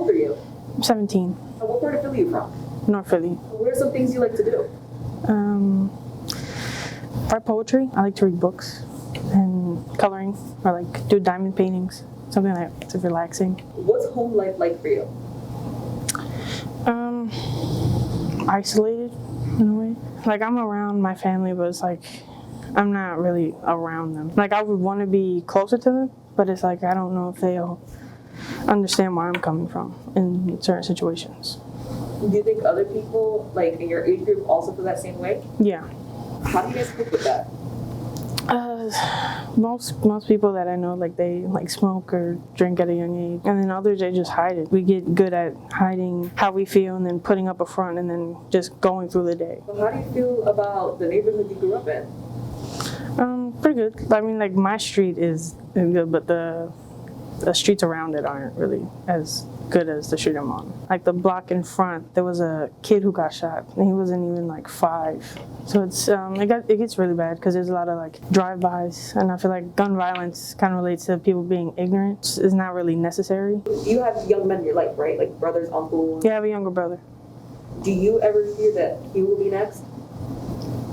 old are you? 17. What part of Philly are you from? North Philly. What are some things you like to do? Write poetry. I like to read books and coloring, or like do diamond paintings. Something that's relaxing. What's home life like for you? Isolated in a way. Like I'm around my family, but it's like I'm not really around them. Like I would want to be closer to them, but it's like I don't know if they'll understand where I'm coming from in certain situations. Do you think other people, like in your age group, also feel that same way? Yeah. How do you guys cope with that? Most people that I know, like they like smoke or drink at a young age, and then others they just hide it. We get good at hiding how we feel and then putting up a front and then just going through the day. Well, how do you feel about the neighborhood you grew up in? Pretty good. I mean, like my street is good, but the streets around it aren't really as good as the street I'm on. Like the block in front, there was a kid who got shot, and he wasn't even like 5. So it's it gets really bad because there's a lot of like drive-bys, and I feel like gun violence kind of relates to people being ignorant. It's not really necessary. You have young men in your life, right? Like brothers, uncles. Yeah, I have a younger brother. Do you ever fear that he will be next?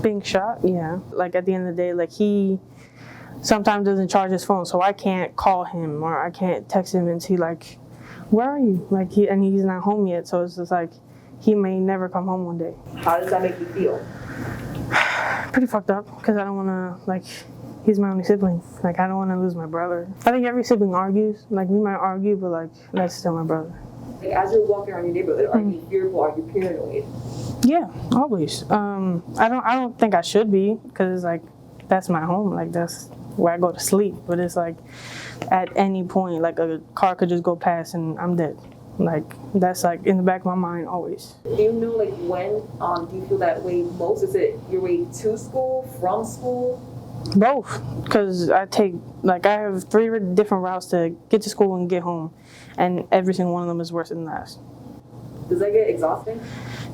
Being shot? Yeah. Like at the end of the day, like he sometimes doesn't charge his phone, so I can't call him or I can't text him and see like, where are you? Like he's not home yet, so it's just like he may never come home one day. How does that make you feel? Pretty fucked up because I don't want to, like, he's my only sibling. Like I don't want to lose my brother. I think every sibling argues. Like we might argue, but like that's still my brother. Like as you're walking around your neighborhood, are you fearful? Are you paranoid? Yeah, always. I don't think I should be because like that's my home. Like that's where I go to sleep. But it's like at any point, like a car could just go past and I'm dead. Like that's like in the back of my mind always. Do you know like when do you feel that way most? Is it your way to school, from school? Both, because I have 3 different routes to get to school and get home, and every single one of them is worse than the last. Does that get exhausting?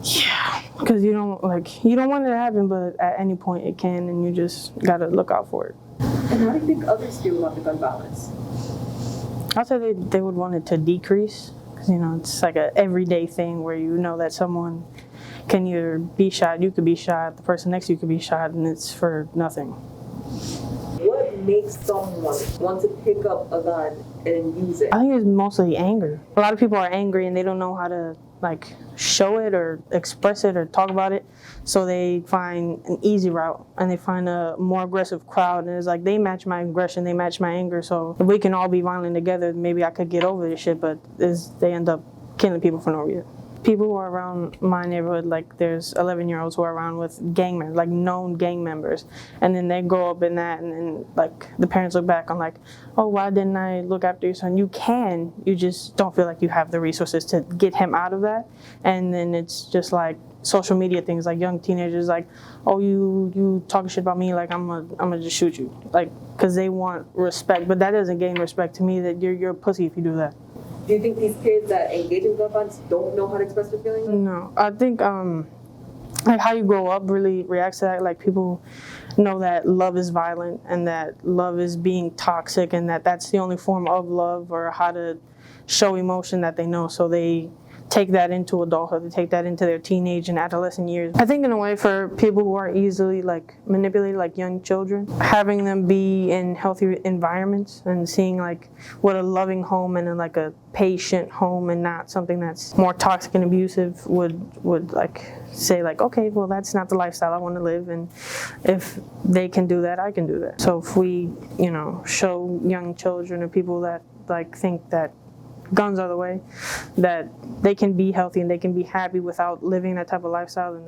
Yeah, because you don't want it to happen, but at any point it can, and you just gotta look out for it. And how do you think others feel about the gun violence? I'd say they would want it to decrease, because it's like a everyday thing where you know that someone can either be shot, you could be shot, the person next to you could be shot, and it's for nothing. What makes someone want to pick up a gun and use it? I think it's mostly anger. A lot of people are angry and they don't know how to like show it or express it or talk about it, so they find an easy route and they find a more aggressive crowd, and it's like they match my aggression, they match my anger, so if we can all be violent together, maybe I could get over this shit, but they end up killing people for no reason. People who are around my neighborhood, like there's 11-year-olds who are around with gang members, like known gang members, and then they grow up in that, and then like the parents look back on like, oh, why didn't I look after your son? You just don't feel like you have the resources to get him out of that, and then it's just like social media things, like young teenagers like, oh, you talking shit about me, like I'm gonna just shoot you, like because they want respect, but that doesn't gain respect to me. That you're a pussy if you do that. Do you think these kids that engage in gun violence don't know how to express their feelings? No, I think like how you grow up really reacts to that. Like people know that love is violent and that love is being toxic and that's the only form of love or how to show emotion that they know. So they take that into adulthood, they take that into their teenage and adolescent years. I think in a way for people who are easily like manipulated, like young children, having them be in healthy environments and seeing like what a loving home and like a patient home and not something that's more toxic and abusive would like say like, okay, well that's not the lifestyle I want to live, and if they can do that, I can do that. So if we, show young children or people that like think that guns are the way, that they can be healthy and they can be happy without living that type of lifestyle, then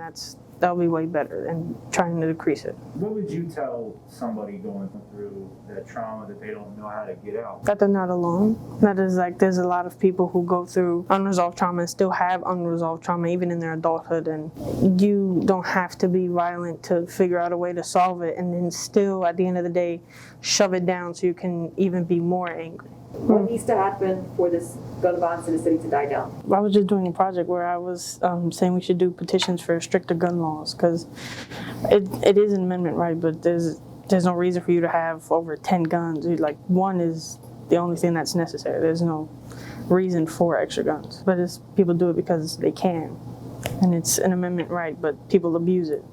that'll be way better than trying to decrease it. What would you tell somebody going through that trauma that they don't know how to get out? That they're not alone. That is like, there's a lot of people who go through unresolved trauma and still have unresolved trauma even in their adulthood, and you don't have to be violent to figure out a way to solve it and then still at the end of the day shove it down so you can even be more angry. What needs to happen for this gun violence in the city to die down? I was just doing a project where I was saying we should do petitions for stricter gun laws, because it is an amendment, right? But there's no reason for you to have over 10 guns. Like one is the only thing that's necessary. There's no reason for extra guns, but it's people do it because they can, and it's an amendment right, but people abuse it.